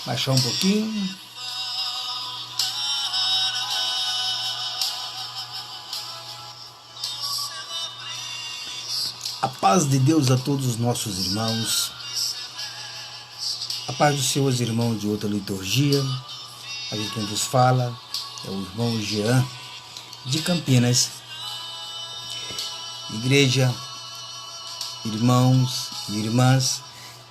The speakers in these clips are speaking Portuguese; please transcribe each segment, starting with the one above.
Baixar um pouquinho. A paz de Deus a todos os nossos irmãos. A paz dos seus irmãos de outra liturgia. Aqui quem vos fala é o irmão Jean de Campinas. Igreja, irmãos e irmãs,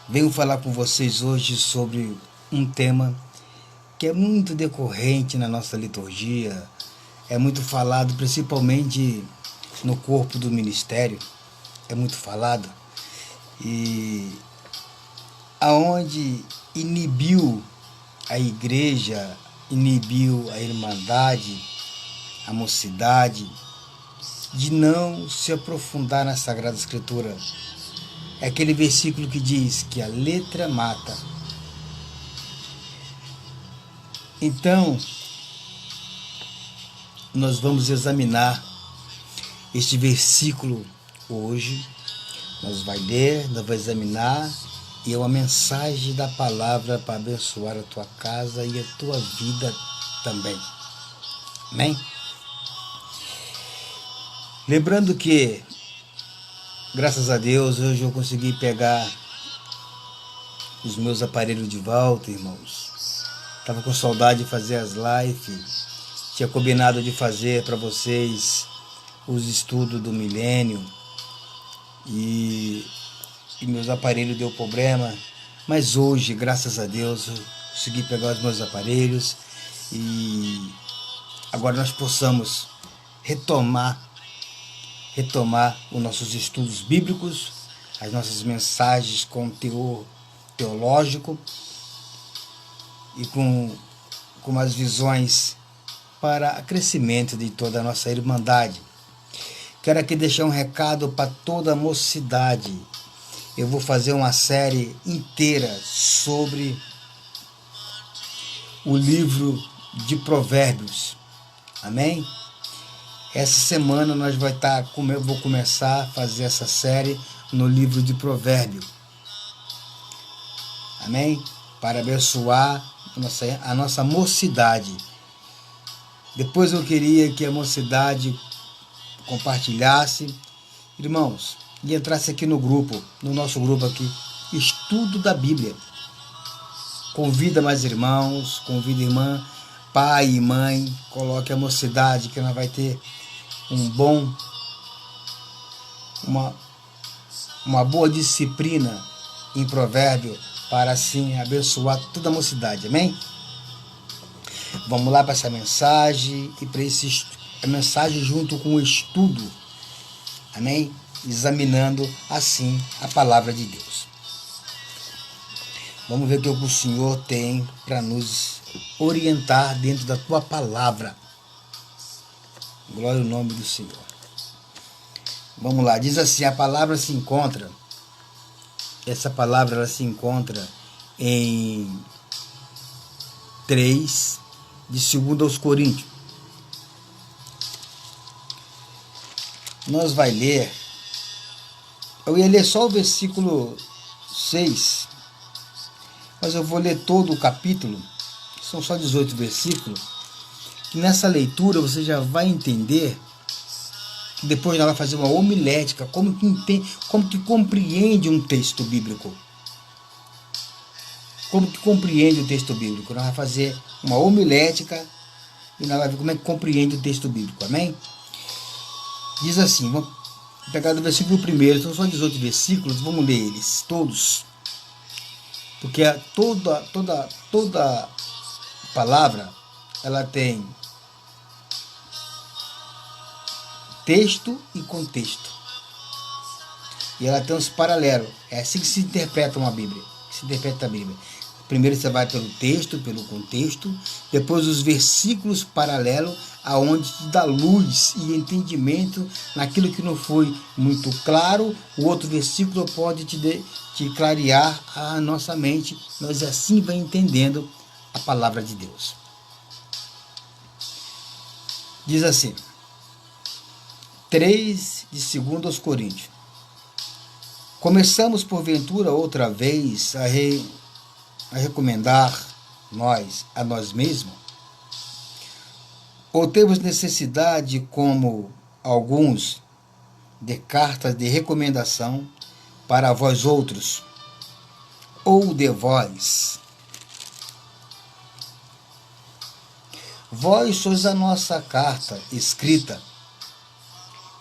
venho falar com vocês hoje sobre um tema que é muito decorrente na nossa liturgia, é muito falado principalmente no corpo do ministério, é muito falado, e aonde inibiu a igreja, inibiu a irmandade, a mocidade, de não se aprofundar na Sagrada Escritura. É aquele versículo que diz que a letra mata. Então, nós vamos examinar este versículo hoje. Nós vamos ler, nós vamos examinar, e é uma mensagem da palavra para abençoar a tua casa e a tua vida também. Amém? Lembrando que, graças a Deus, hoje eu consegui pegar os meus aparelhos de volta, irmãos. Estava com saudade de fazer as lives. Tinha combinado de fazer para vocês os estudos do milênio. E meus aparelhos deu problema. Mas hoje, graças a Deus, eu consegui pegar os meus aparelhos. E agora nós possamos retomar os nossos estudos bíblicos, as nossas mensagens com teor teológico e com as visões para crescimento de toda a nossa irmandade. Quero aqui deixar um recado para toda a mocidade. Eu vou fazer uma série inteira sobre o livro de Provérbios. Amém? Essa semana nós eu vou começar a fazer essa série no livro de Provérbios. Amém? Para abençoar a nossa mocidade. Depois eu queria que a mocidade compartilhasse, irmãos, e entrasse aqui no nosso grupo aqui, Estudo da Bíblia. Convida mais irmãos, convida irmã, pai e mãe, coloque a mocidade que nós vai ter uma boa disciplina em provérbio para assim abençoar toda a mocidade, amém? Vamos lá para essa mensagem e para a mensagem junto com o estudo, amém? Examinando assim a palavra de Deus. Vamos ver o que o Senhor tem para nos orientar dentro da tua palavra. Glória ao nome do Senhor. Vamos lá, diz assim, essa palavra ela se encontra em 3 de 2 aos Coríntios. Nós vai ler, eu ia ler só o versículo 6, mas eu vou ler todo o capítulo, são só 18 versículos, que nessa leitura você já vai entender, que depois nós vamos fazer uma homilética, como que compreende um texto bíblico. Como que compreende o texto bíblico. Nós vamos fazer uma homilética e nós vamos ver como é que compreende o texto bíblico, amém? Diz assim, vamos pegar do versículo 1, são só 18 versículos, vamos ler eles todos. Porque toda palavra, ela tem texto e contexto. E ela tem uns paralelos. É assim que se interpreta uma Bíblia. Que se interpreta a Bíblia. Primeiro você vai pelo texto, pelo contexto, depois os versículos paralelos, aonde te dá luz e entendimento naquilo que não foi muito claro. O outro versículo pode te clarear a nossa mente. Nós assim vai entendendo a palavra de Deus. Diz assim, 3 de 2 aos Coríntios. Começamos porventura outra vez a recomendar a nós mesmos? Ou temos necessidade, como alguns, de cartas de recomendação para vós outros, ou de vós? Vós sois a nossa carta escrita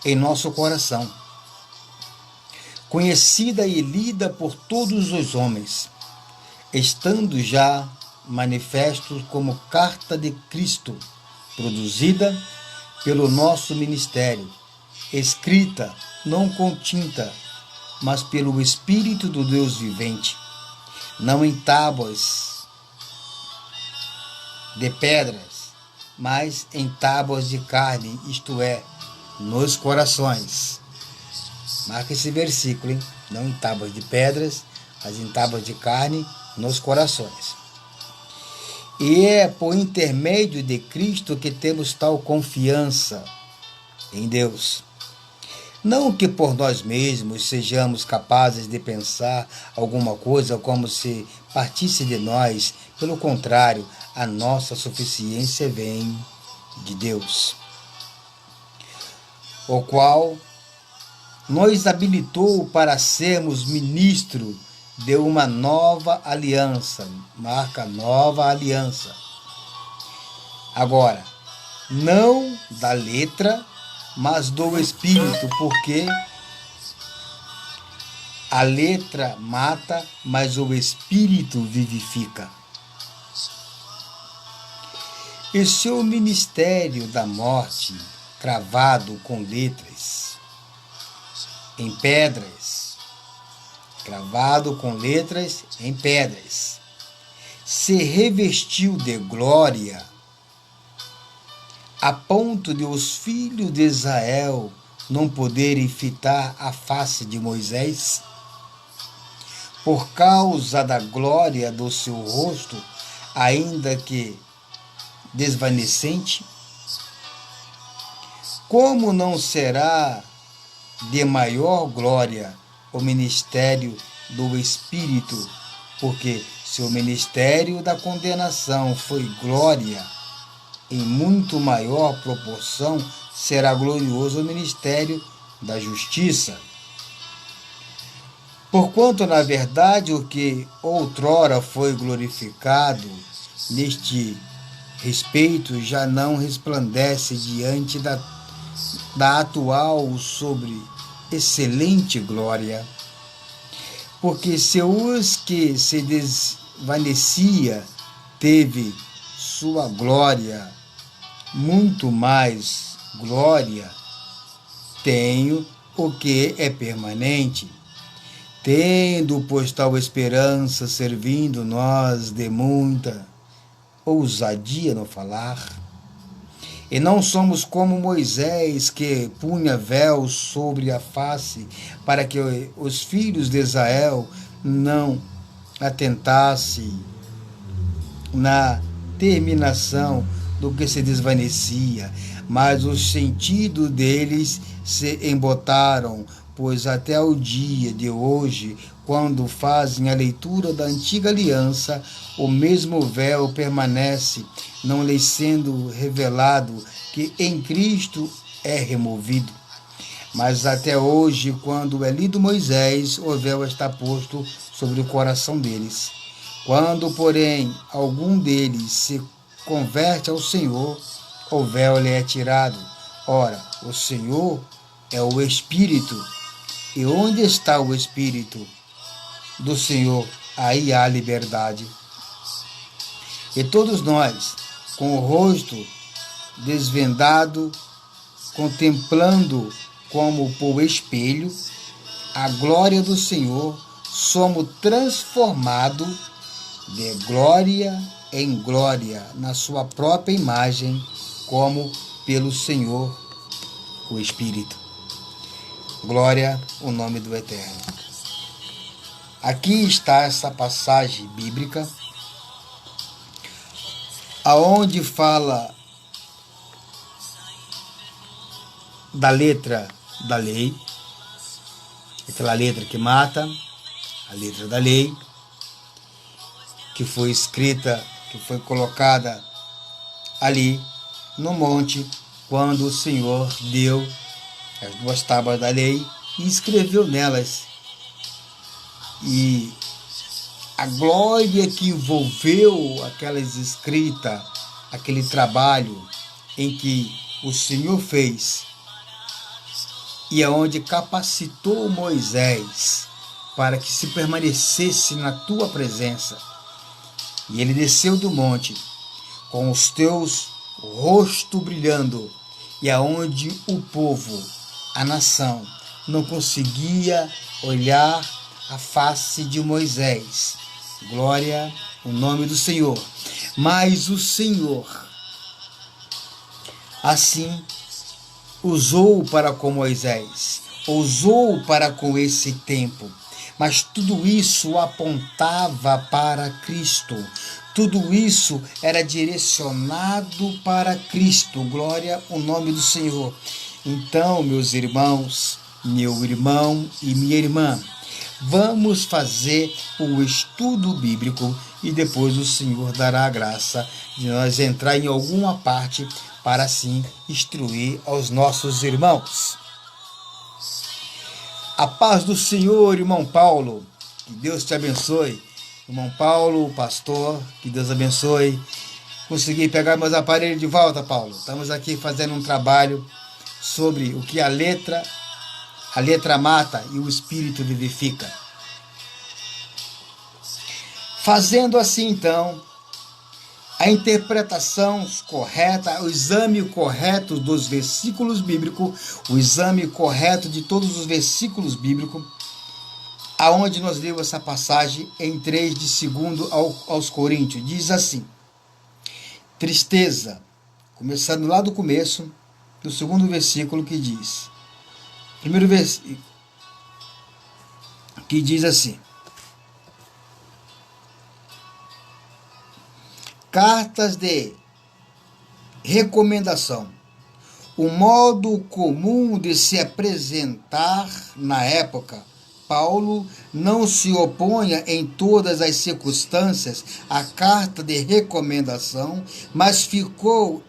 em nosso coração, conhecida e lida por todos os homens, estando já manifestos como carta de Cristo, produzida pelo nosso ministério, escrita não com tinta, mas pelo Espírito do Deus vivente, não em tábuas de pedras, mas em tábuas de carne, isto é, nos corações. Marca esse versículo, hein? Não em tábuas de pedras, mas em tábuas de carne, nos corações. E é por intermédio de Cristo que temos tal confiança em Deus. Não que por nós mesmos sejamos capazes de pensar alguma coisa como se partisse de nós. Pelo contrário, a nossa suficiência vem de Deus, o qual nos habilitou para sermos ministros de uma nova aliança. Marca nova aliança. Agora, não da letra, mas do Espírito, porque a letra mata, mas o Espírito vivifica. E se o ministério da morte, cravado com letras, em pedras, cravado com letras em pedras, se revestiu de glória, a ponto de os filhos de Israel não poderem fitar a face de Moisés, por causa da glória do seu rosto, ainda que desvanecente? Como não será de maior glória o ministério do Espírito? Porque se o ministério da condenação foi glória, em muito maior proporção será glorioso o ministério da justiça. Porquanto, na verdade, o que outrora foi glorificado neste respeito já não resplandece diante da atual sobre excelente glória. Porque se os que se desvanecia teve sua glória, muito mais glória tenho o que é permanente, tendo pois tal esperança, servindo nós de muita ousadia no falar. E não somos como Moisés, que punha véu sobre a face, para que os filhos de Israel não atentassem na terminação do que se desvanecia, mas os sentidos deles se embotaram, pois até o dia de hoje, quando fazem a leitura da antiga aliança, o mesmo véu permanece, não lhes sendo revelado que em Cristo é removido. Mas até hoje, quando é lido Moisés, o véu está posto sobre o coração deles. Quando, porém, algum deles se converte ao Senhor, o véu lhe é tirado. Ora, o Senhor é o Espírito, e onde está o Espírito do Senhor, aí há liberdade. E todos nós, com o rosto desvendado, contemplando como por espelho a glória do Senhor, somos transformados de glória em glória na sua própria imagem, como pelo Senhor, o Espírito. Glória ao nome do Eterno. Aqui está essa passagem bíblica, aonde fala da letra da lei, aquela letra que mata, a letra da lei, que foi escrita, que foi colocada ali no monte, quando o Senhor deu as 2 tábuas da lei e escreveu nelas. E a glória que envolveu aquelas escritas, aquele trabalho em que o Senhor fez, e aonde capacitou Moisés para que se permanecesse na tua presença. E ele desceu do monte com os teus rostos brilhando, e aonde o povo, a nação, não conseguia olhar a face de Moisés. Glória ao nome do Senhor. Mas o Senhor, assim, usou para com Moisés, usou para com esse tempo, mas tudo isso apontava para Cristo, tudo isso era direcionado para Cristo. Glória ao nome do Senhor. Então, meus irmãos, meu irmão e minha irmã, vamos fazer o estudo bíblico e depois o Senhor dará a graça de nós entrar em alguma parte para assim instruir aos nossos irmãos. A paz do Senhor, irmão Paulo, que Deus te abençoe. Irmão Paulo, pastor, que Deus abençoe. Consegui pegar meus aparelhos de volta, Paulo. Estamos aqui fazendo um trabalho sobre o que a letra mata e o Espírito vivifica. Fazendo assim, então, a interpretação correta, o exame correto dos versículos bíblicos, o exame correto de todos os versículos bíblicos, aonde nós lemos essa passagem em 3 de 2 aos Coríntios, diz assim: tristeza, começando lá do começo, do 2º versículo que diz, primeiro versículo, que diz assim: cartas de recomendação. O modo comum de se apresentar na época. Paulo não se opunha em todas as circunstâncias à carta de recomendação, mas ficou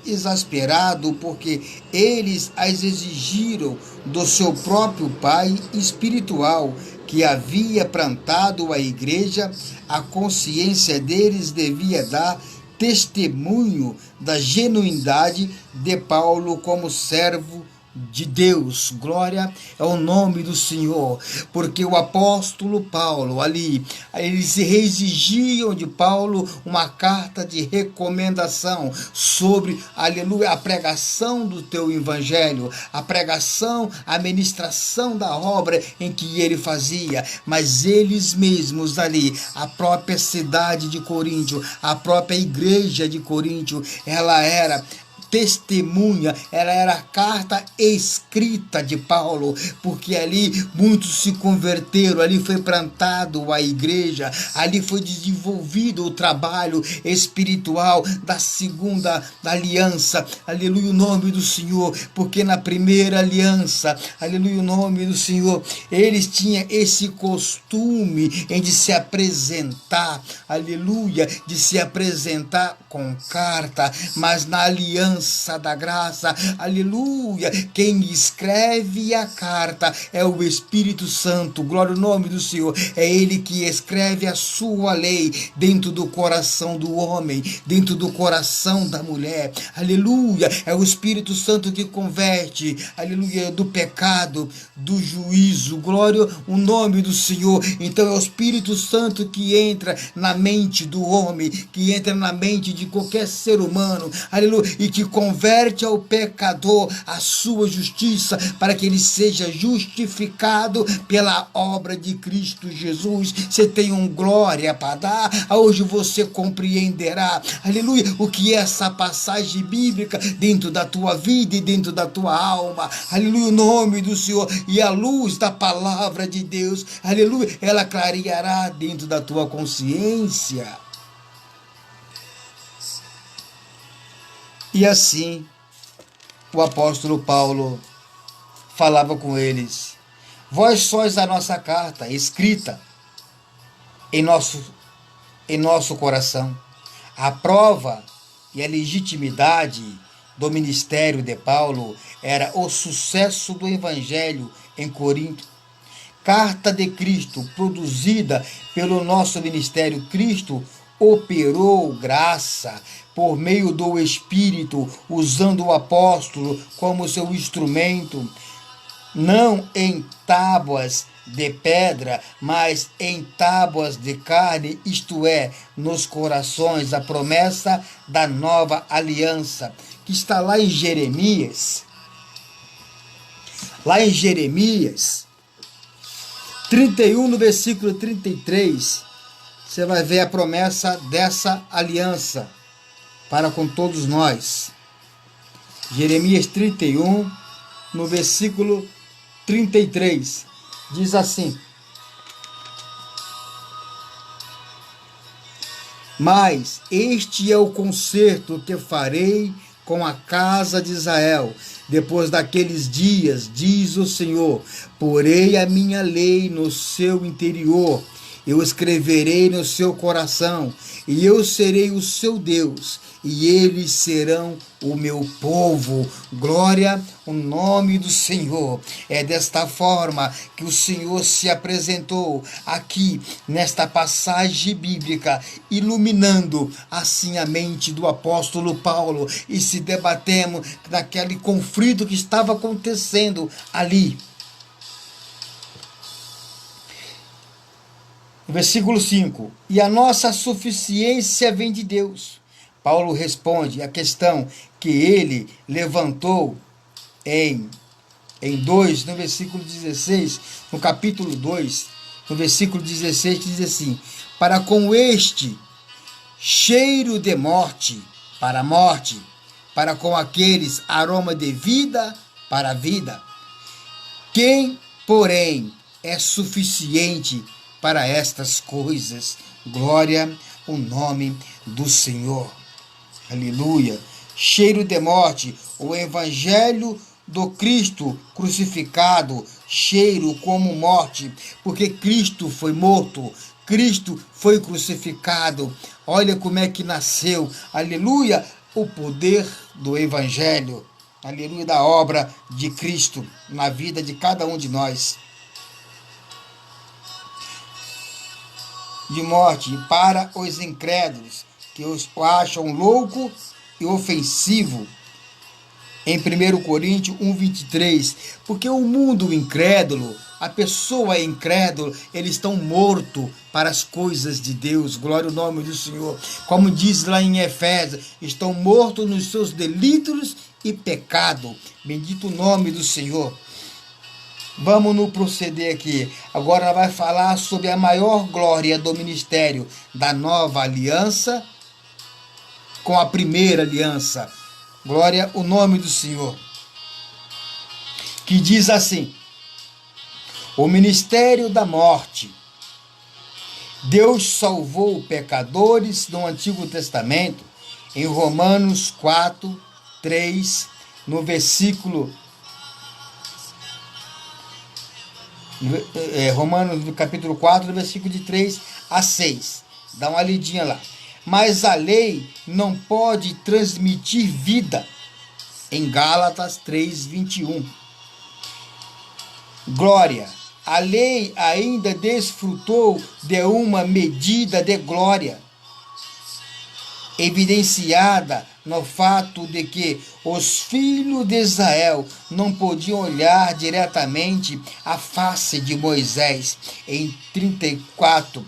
exasperado porque eles as exigiram do seu próprio pai espiritual, que havia plantado a igreja. A consciência deles devia dar testemunho da genuinidade de Paulo como servo de Deus. Glória ao nome do Senhor, porque o apóstolo Paulo ali, eles se exigiam de Paulo uma carta de recomendação sobre, aleluia, a pregação do teu evangelho, a pregação, a ministração da obra em que ele fazia. Mas eles mesmos ali, a própria cidade de Coríntio, a própria igreja de Coríntio, ela era testemunha, ela era a carta escrita de Paulo, porque ali muitos se converteram, ali foi plantado a igreja, ali foi desenvolvido o trabalho espiritual da segunda aliança, aleluia o nome do Senhor, porque na primeira aliança, aleluia o nome do Senhor, eles tinham esse costume de se apresentar, aleluia, de se apresentar com carta, mas na aliança da graça, aleluia, quem escreve a carta é o Espírito Santo, glória ao nome do Senhor, é ele que escreve a sua lei dentro do coração do homem, dentro do coração da mulher, aleluia, é o Espírito Santo que converte, aleluia, do pecado, do juízo, glória ao nome do Senhor. Então é o Espírito Santo que entra na mente do homem, que entra na mente de qualquer ser humano, aleluia, e que converte ao pecador a sua justiça, para que ele seja justificado pela obra de Cristo Jesus. Você tem glória para dar, hoje você compreenderá, aleluia, o que é essa passagem bíblica dentro da tua vida e dentro da tua alma, aleluia, o nome do Senhor, e a luz da palavra de Deus, aleluia, ela clareará dentro da tua consciência. E assim, o apóstolo Paulo falava com eles: vós sois a nossa carta escrita em nosso coração. A prova e a legitimidade do ministério de Paulo era o sucesso do evangelho em Corinto. Carta de Cristo, produzida pelo nosso ministério. Cristo operou graça por meio do Espírito, usando o apóstolo como seu instrumento, não em tábuas de pedra, mas em tábuas de carne, isto é, nos corações, a promessa da nova aliança, que está lá em Jeremias. Lá em Jeremias 31, no versículo 33, você vai ver a promessa dessa aliança para com todos nós. Jeremias 31, no versículo 33, diz assim: mas este é o concerto que farei com a casa de Israel, depois daqueles dias, diz o Senhor, porei a minha lei no seu interior, eu escreverei no seu coração, e eu serei o seu Deus, e eles serão o meu povo. Glória ao nome do Senhor. É desta forma que o Senhor se apresentou aqui nesta passagem bíblica, iluminando assim a mente do apóstolo Paulo, e se debatemos naquele conflito que estava acontecendo ali. Versículo 5. E a nossa suficiência vem de Deus. Paulo responde a questão que ele levantou em 2, no versículo 16, no capítulo 2, no versículo 16, que diz assim: para com este cheiro de morte, para a morte, para com aqueles aroma de vida, para a vida. Quem, porém, é suficiente para estas coisas? Glória ao nome do Senhor. Aleluia. Cheiro de morte, o evangelho do Cristo crucificado, cheiro como morte, porque Cristo foi morto, Cristo foi crucificado. Olha como é que nasceu, aleluia, o poder do evangelho, aleluia, da obra de Cristo na vida de cada um de nós. De morte para os incrédulos, que os acham louco e ofensivo, em 1 Coríntios 1:23, porque o mundo incrédulo, a pessoa incrédula, eles estão mortos para as coisas de Deus. Glória ao nome do Senhor. Como diz lá em Efésios, estão mortos nos seus delitos e pecado. Bendito o nome do Senhor. Vamos no proceder aqui. Agora ela vai falar sobre a maior glória do ministério da nova aliança com a primeira aliança. Glória ao nome do Senhor. Que diz assim: o ministério da morte. Deus salvou pecadores no Antigo Testamento, em Romanos 4, 3, no versículo Romanos, no capítulo 4, no versículo de 3 a 6. Dá uma lidinha lá. Mas a lei não pode transmitir vida, em Gálatas 3, 21. Glória. A lei ainda desfrutou de uma medida de glória, evidenciada no fato de que os filhos de Israel não podiam olhar diretamente a face de Moisés, em 34,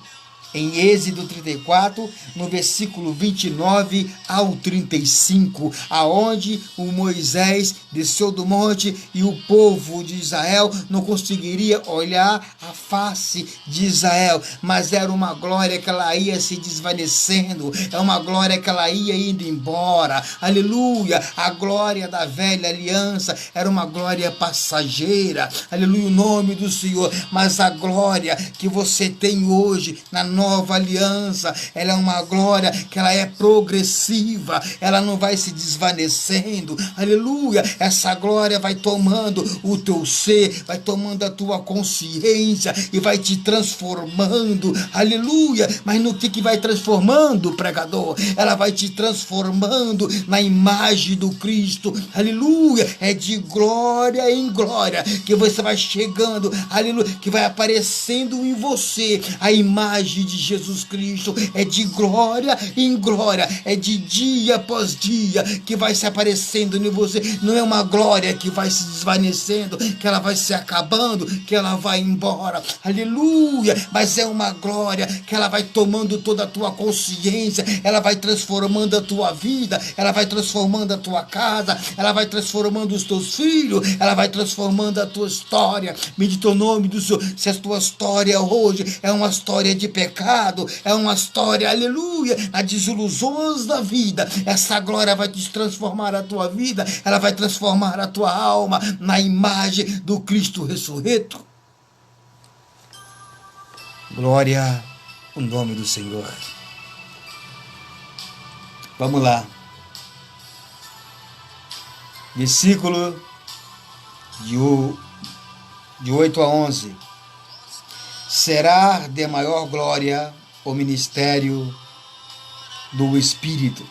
em Êxodo 34, no versículo 29 ao 35, aonde o Moisés desceu do monte e o povo de Israel não conseguiria olhar a face de Israel, mas era uma glória que ela ia se desvanecendo, é uma glória que ela ia indo embora, aleluia. A glória da velha aliança era uma glória passageira, aleluia, o nome do Senhor. Mas a glória que você tem hoje na nova aliança, ela é uma glória que ela é progressiva, ela não vai se desvanecendo, aleluia. Essa glória vai tomando o teu ser, vai tomando a tua consciência e vai te transformando, aleluia. Mas no que vai transformando, pregador? Ela vai te transformando na imagem do Cristo, aleluia. É de glória em glória que você vai chegando, aleluia, que vai aparecendo em você a imagem de Jesus Cristo. É de glória em glória, é de dia após dia que vai se aparecendo em você. Não é uma glória que vai se desvanecendo, que ela vai se acabando, que ela vai embora, aleluia. Mas é uma glória que ela vai tomando toda a tua consciência, ela vai transformando a tua vida, ela vai transformando a tua casa, ela vai transformando os teus filhos, ela vai transformando a tua história. Medita o nome do Senhor. Se a tua história hoje é uma história de pecado, é uma história, aleluia, na desilusões da vida, essa glória vai te transformar a tua vida, ela vai transformar a tua alma na imagem do Cristo ressurreto. Glória ao nome do Senhor. Vamos lá. Versículo de 8 a 11. Será de maior glória o ministério do Espírito.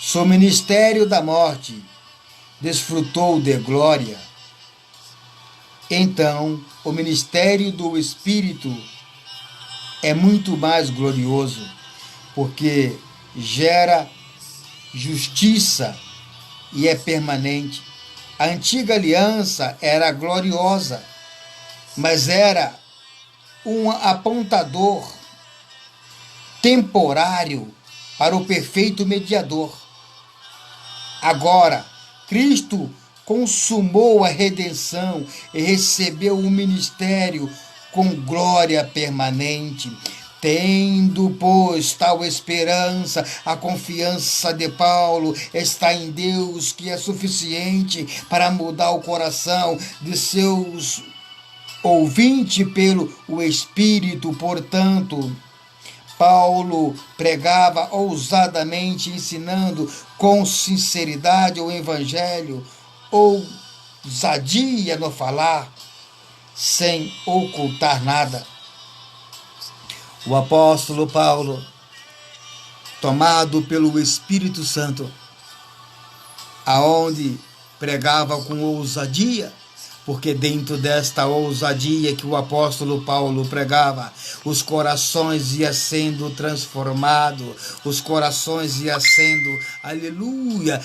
Seu ministério da morte desfrutou de glória. Então, o ministério do Espírito é muito mais glorioso, porque gera justiça e é permanente. A antiga aliança era gloriosa, mas era um apontador temporário para o perfeito mediador. Agora, Cristo consumou a redenção e recebeu um ministério com glória permanente. Tendo, pois, tal esperança, a confiança de Paulo está em Deus, que é suficiente para mudar o coração de seus ouvintes pelo o Espírito. Portanto, Paulo pregava ousadamente, ensinando com sinceridade o Evangelho, ousadia no falar, sem ocultar nada. O apóstolo Paulo, tomado pelo Espírito Santo, aonde pregava com ousadia, porque dentro desta ousadia que o apóstolo Paulo pregava, os corações iam sendo transformados, os corações iam sendo, aleluia,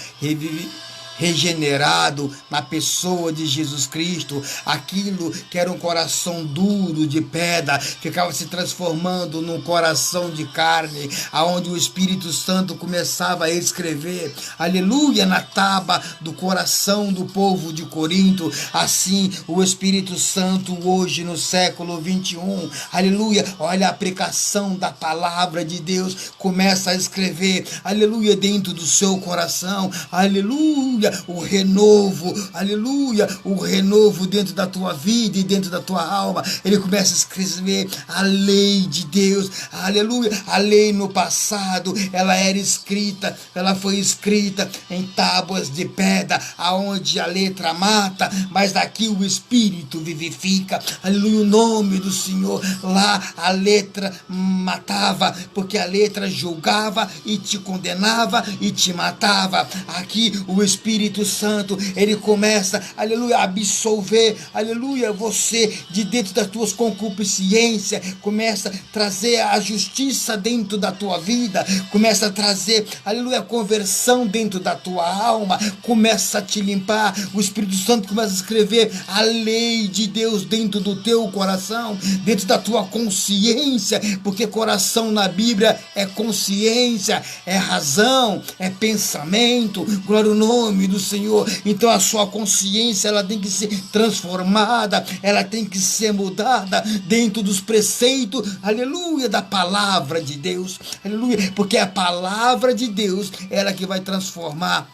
regenerado na pessoa de Jesus Cristo. Aquilo que era um coração duro de pedra ficava se transformando num coração de carne, aonde o Espírito Santo começava a escrever, aleluia, na tábua do coração do povo de Corinto. Assim o Espírito Santo hoje no século 21, aleluia, olha a aplicação da palavra de Deus, começa a escrever, aleluia, dentro do seu coração, aleluia, o renovo, aleluia, o renovo dentro da tua vida e dentro da tua alma. Ele começa a escrever a lei de Deus, aleluia. A lei no passado, ela era escrita, ela foi escrita em tábuas de pedra, aonde a letra mata, mas daqui o Espírito vivifica, aleluia, o nome do Senhor. Lá a letra matava, porque a letra julgava e te condenava e te matava. Aqui o Espírito Espírito Santo, ele começa, aleluia, a absolver, aleluia, você de dentro das tuas concupiscências, começa a trazer a justiça dentro da tua vida, começa a trazer, aleluia, a conversão dentro da tua alma, começa a te limpar, o Espírito Santo começa a escrever a lei de Deus dentro do teu coração, dentro da tua consciência, porque coração na Bíblia é consciência, é razão, é pensamento, glória ao nome do Senhor. Então a sua consciência, ela tem que ser transformada, ela tem que ser mudada dentro dos preceitos, aleluia, da palavra de Deus, aleluia, porque a palavra de Deus, ela que vai transformar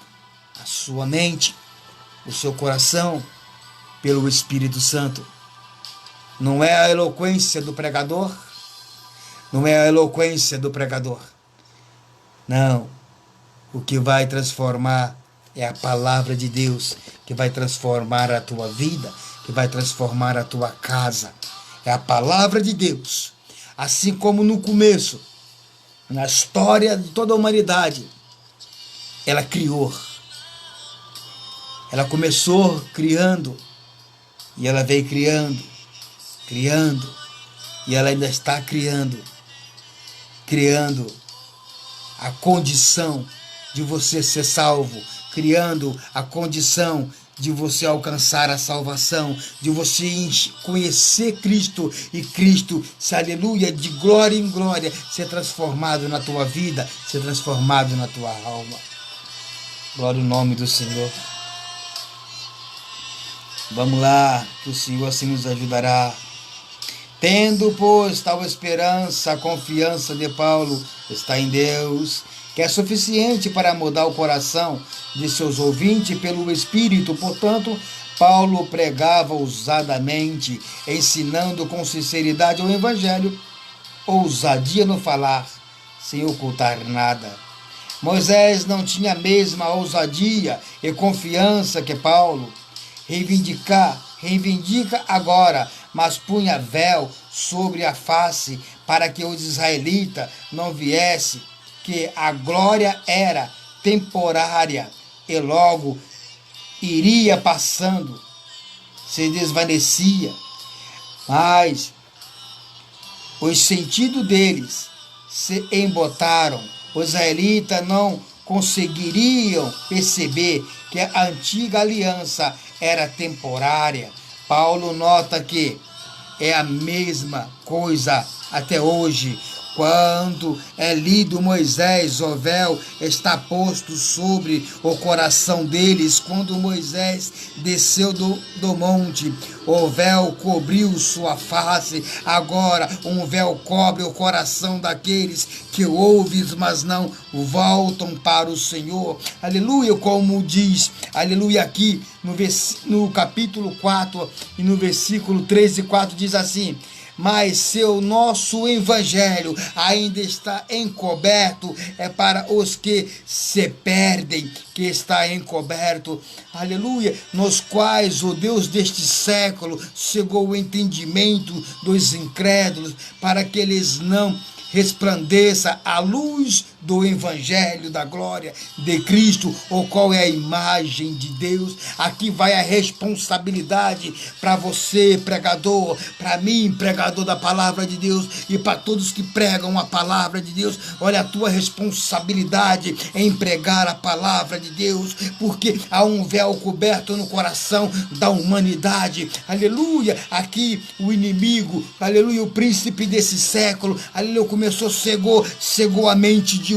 a sua mente, o seu coração, pelo Espírito Santo. Não é a eloquência do pregador, não é a eloquência do pregador, não, o que vai transformar é a palavra de Deus, que vai transformar a tua vida, que vai transformar a tua casa, é a palavra de Deus. Assim como no começo, na história de toda a humanidade, ela criou, ela começou criando, e ela veio criando, e ela ainda está criando a condição de você ser salvo, criando a condição de você alcançar a salvação, de você conhecer Cristo e Cristo, se aleluia, de glória em glória, ser transformado na tua vida, ser transformado na tua alma. Glória ao nome do Senhor. Vamos lá, que o Senhor assim nos ajudará. Tendo, pois, tal esperança, a confiança de Paulo está em Deus, que é suficiente para mudar o coração de seus ouvintes pelo Espírito. Portanto, Paulo pregava ousadamente, ensinando com sinceridade o Evangelho, ousadia no falar, sem ocultar nada. Moisés não tinha a mesma ousadia e confiança que Paulo. Reivindica agora, mas punha véu sobre a face para que os israelitas não viessem, que a glória era temporária e logo iria passando, se desvanecia. Mas os sentidos deles se embotaram. Os israelitas não conseguiriam perceber que a antiga aliança era temporária. Paulo nota que é a mesma coisa até hoje. Quando é lido Moisés, o véu está posto sobre o coração deles. Quando Moisés desceu do monte, o véu cobriu sua face. Agora um véu cobre o coração daqueles que ouvem, mas não voltam para o Senhor. Aleluia, como diz, aleluia, aqui no capítulo 4 e no versículo 3 e 4 diz assim: mas se o nosso evangelho ainda está encoberto, é para os que se perdem que está encoberto, aleluia, nos quais o Deus deste século cegou o entendimento dos incrédulos, para que eles não resplandeça a luz do evangelho da glória de Cristo, o qual é a imagem de Deus. Aqui vai a responsabilidade para você, pregador, para mim, pregador da palavra de Deus, e para todos que pregam a palavra de Deus. Olha a tua responsabilidade em pregar a palavra de Deus, porque há um véu coberto no coração da humanidade, aleluia. Aqui o inimigo, aleluia, o príncipe desse século, aleluia, começou, cegou a mente de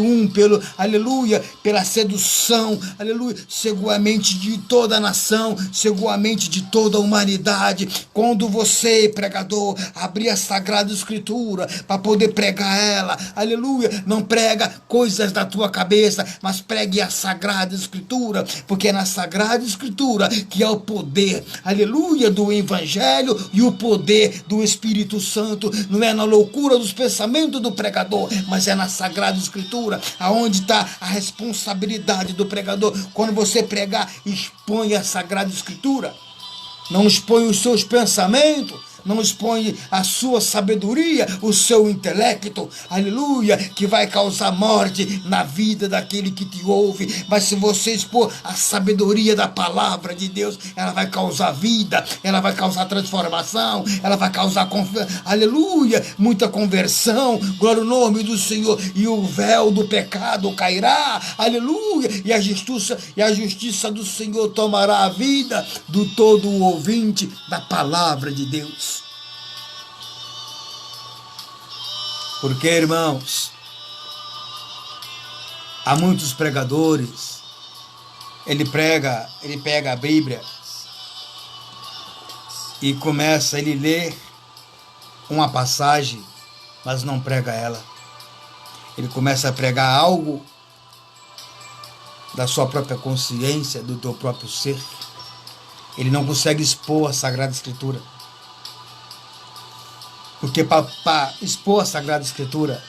aleluia, pela sedução, aleluia, cegou a mente de toda a nação, cegou a mente de toda a humanidade. Quando você, pregador, abrir a Sagrada Escritura para poder pregar ela, aleluia, não prega coisas da tua cabeça, mas pregue a Sagrada Escritura, porque é na Sagrada Escritura que é o poder, aleluia, do Evangelho e o poder do Espírito Santo. Não é na loucura dos pensamentos do pregador, mas é na Sagrada Escritura, aonde está a responsabilidade do pregador. Quando você pregar, expõe a Sagrada Escritura, não expõe os seus pensamentos, não expõe a sua sabedoria, o seu intelecto, aleluia, que vai causar morte na vida daquele que te ouve. Mas se você expor a sabedoria da palavra de Deus, ela vai causar vida, ela vai causar transformação, ela vai causar, aleluia, muita conversão, glória ao nome do Senhor, e o véu do pecado cairá, aleluia, e a justiça do Senhor tomará a vida do todo o ouvinte da palavra de Deus. Porque, irmãos, há muitos pregadores, ele pega a Bíblia e ele lê uma passagem, mas não prega ela. Ele começa a pregar algo da sua própria consciência, do teu próprio ser. Ele não consegue expor a Sagrada Escritura. Porque para expor a Sagrada Escritura,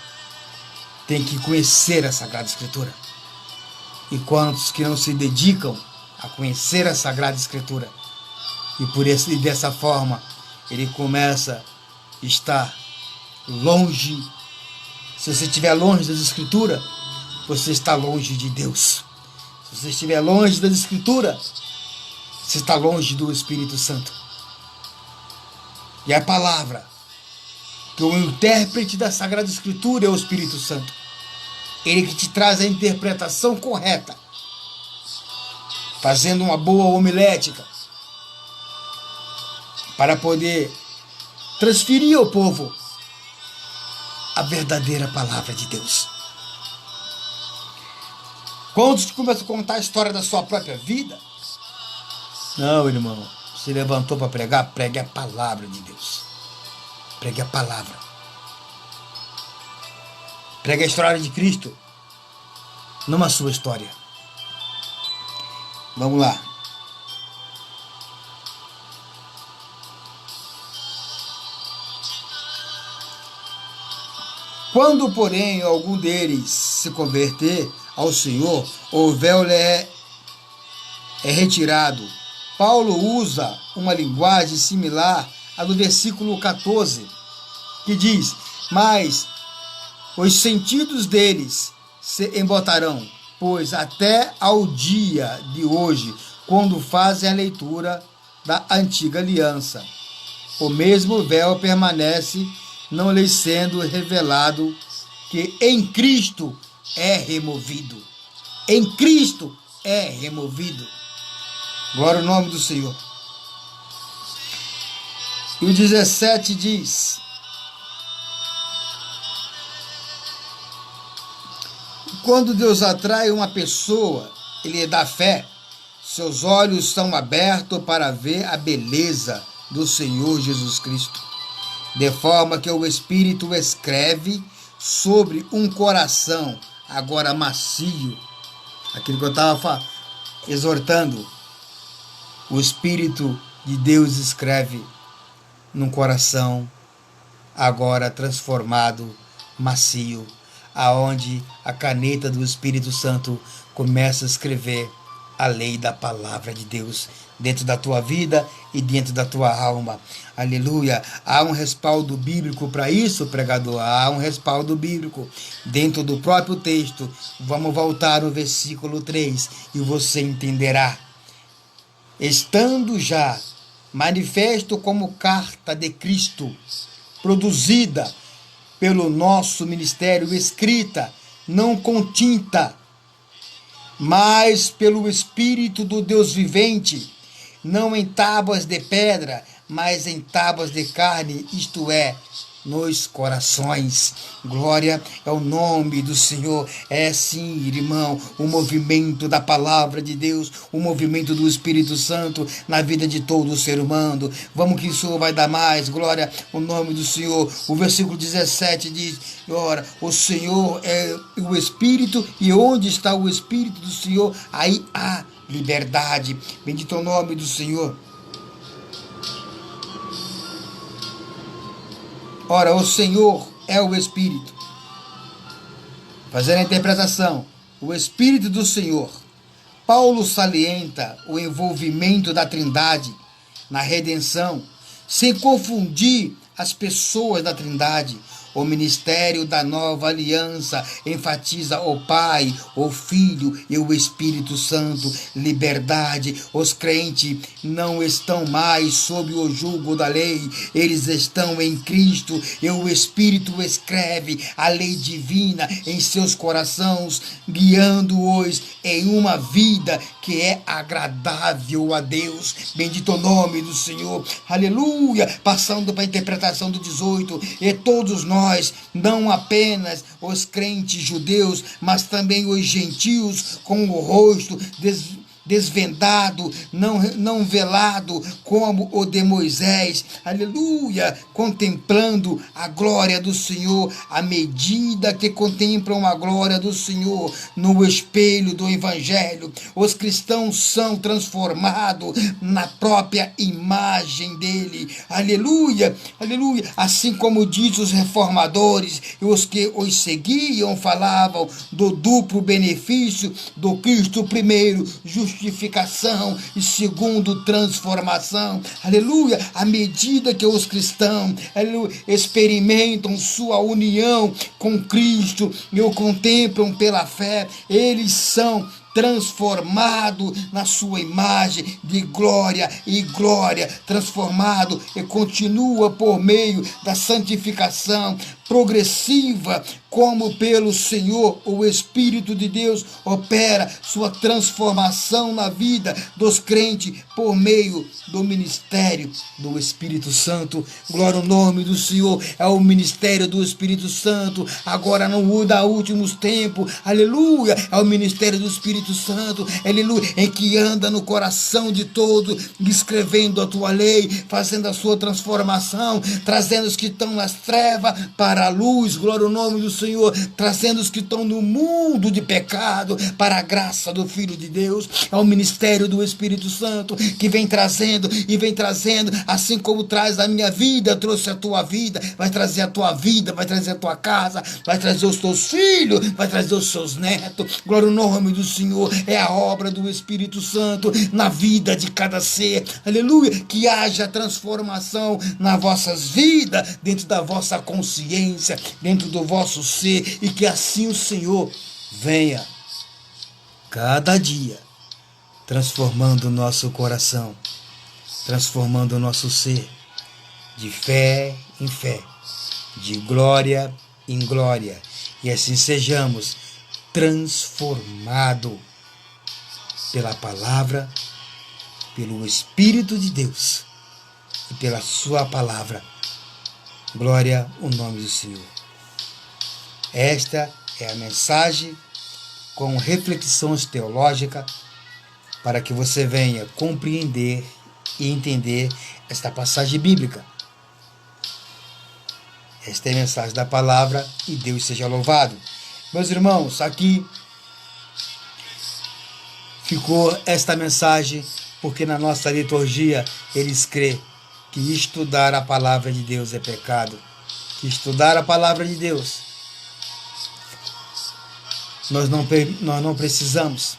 tem que conhecer a Sagrada Escritura. E quantos que não se dedicam a conhecer a Sagrada Escritura, e dessa forma, ele começa a estar longe. Se você estiver longe das Escrituras, você está longe de Deus. Se você estiver longe das Escrituras, você está longe do Espírito Santo. E a palavra, que o intérprete da Sagrada Escritura é o Espírito Santo. Ele que te traz a interpretação correta, fazendo uma boa homilética, para poder transferir ao povo a verdadeira palavra de Deus. Quando você começa a contar a história da sua própria vida, não, irmão, se levantou para pregar, pregue a palavra de Deus. Pregue a palavra. Pregue a história de Cristo, não a sua história. Vamos lá. Quando, porém, algum deles se converter ao Senhor, o véu lhe é retirado. Paulo usa uma linguagem similar à do versículo 14, que diz: mas os sentidos deles se embotarão, pois até ao dia de hoje, quando fazem a leitura da antiga aliança, o mesmo véu permanece, não lhes sendo revelado que em Cristo é removido. Em Cristo é removido. Glória ao nome do Senhor. E o 17 diz: quando Deus atrai uma pessoa, Ele dá fé, seus olhos são abertos para ver a beleza do Senhor Jesus Cristo, de forma que o Espírito escreve sobre um coração agora macio, aquilo que eu estava exortando. O Espírito de Deus escreve num coração agora transformado, macio, aonde a caneta do Espírito Santo começa a escrever a lei da palavra de Deus dentro da tua vida e dentro da tua alma. Aleluia! Há um respaldo bíblico para isso, pregador. Há um respaldo bíblico dentro do próprio texto. Vamos voltar no versículo 3 e você entenderá. Estando já manifesto como carta de Cristo, produzida pelo nosso ministério, escrita, não com tinta, mas pelo Espírito do Deus vivente, não em tábuas de pedra, mas em tábuas de carne, isto é, nos corações. Glória ao nome do Senhor. É sim, irmão, o movimento da palavra de Deus, o movimento do Espírito Santo na vida de todo ser humano. Vamos que isso vai dar mais. Glória ao nome do Senhor. O versículo 17 diz: ora, o Senhor é o Espírito, e onde está o Espírito do Senhor, aí há liberdade. Bendito é o nome do Senhor. Ora, o Senhor é o Espírito. Fazendo a interpretação, o Espírito do Senhor. Paulo salienta o envolvimento da Trindade na redenção, sem confundir as pessoas da Trindade. O ministério da nova aliança enfatiza o Pai, o Filho e o Espírito Santo. Liberdade. Os crentes não estão mais sob o jugo da lei. Eles estão em Cristo e o Espírito escreve a lei divina em seus corações, guiando-os em uma vida que é agradável a Deus. Bendito o nome do Senhor. Aleluia. Passando para a interpretação do 18. E todos nós, não apenas os crentes judeus, mas também os gentios, com o rosto desvendado, não velado, como o de Moisés, aleluia, contemplando a glória do Senhor, à medida que contemplam a glória do Senhor no espelho do Evangelho, os cristãos são transformados na própria imagem dele, aleluia, aleluia, assim como diz os reformadores e os que os seguiam falavam do duplo benefício do Cristo primeiro, justificação e segundo transformação, aleluia, à medida que os cristãos, aleluia, experimentam sua união com Cristo e o contemplam pela fé, eles são transformado na sua imagem de glória e glória, transformado e continua por meio da santificação progressiva, como pelo Senhor, o Espírito de Deus opera sua transformação na vida dos crentes por meio do ministério do Espírito Santo. Glória ao nome do Senhor, é o ministério do Espírito Santo, agora não muda últimos tempos, aleluia, é o ministério do Espírito Santo, aleluia, em que anda no coração de todos, escrevendo a tua lei, fazendo a sua transformação, trazendo os que estão nas trevas para a luz, glória ao nome do Senhor, trazendo os que estão no mundo de pecado para a graça do Filho de Deus. É o ministério do Espírito Santo que vem trazendo e vem trazendo, assim como traz a minha vida, trouxe a tua vida, vai trazer a tua vida, vai trazer a tua casa, vai trazer os teus filhos, vai trazer os seus netos. Glória ao nome do Senhor, é a obra do Espírito Santo na vida de cada ser, aleluia, que haja transformação nas vossas vidas, dentro da vossa consciência, dentro do vosso ser, e que assim o Senhor venha cada dia transformando o nosso coração, transformando o nosso ser de fé em fé, de glória em glória, e assim sejamos transformados pela palavra, pelo Espírito de Deus e pela sua palavra. Glória ao nome do Senhor. Esta é a mensagem com reflexões teológicas para que você venha compreender e entender esta passagem bíblica. Esta é a mensagem da palavra e Deus seja louvado. Meus irmãos, aqui ficou esta mensagem porque na nossa liturgia eles creem que estudar a palavra de Deus é pecado, que estudar a palavra de Deus nós não precisamos,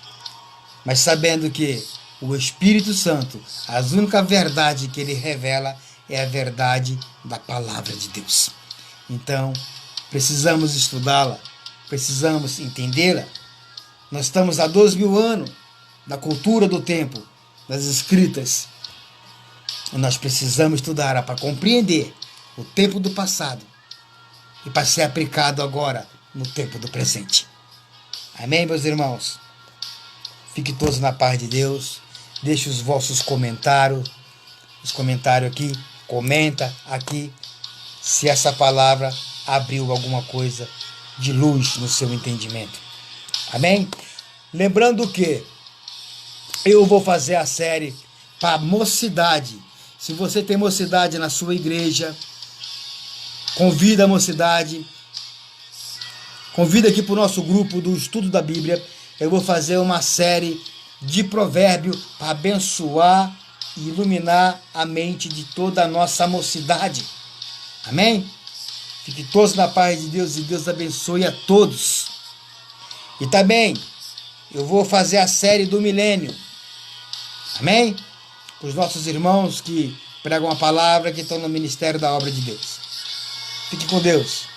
mas sabendo que o Espírito Santo, a única verdade que ele revela é a verdade da palavra de Deus. Então, precisamos estudá-la, precisamos entendê-la. Nós estamos há 2000 anos da cultura do tempo, das escritas. E nós precisamos estudá-la para compreender o tempo do passado e para ser aplicado agora no tempo do presente. Amém, meus irmãos? Fiquem todos na paz de Deus. Deixe os vossos comentários. Os comentários aqui. Comenta aqui se essa palavra abriu alguma coisa de luz no seu entendimento. Amém? Lembrando que eu vou fazer a série para mocidade. Se você tem mocidade na sua igreja, convida a mocidade. Convida aqui para o nosso grupo do estudo da Bíblia. Eu vou fazer uma série de provérbios para abençoar e iluminar a mente de toda a nossa mocidade. Amém? Fiquem todos na paz de Deus e Deus abençoe a todos. E também eu vou fazer a série do milênio. Amém? Para os nossos irmãos que pregam a palavra, que estão no ministério da obra de Deus. Fique com Deus.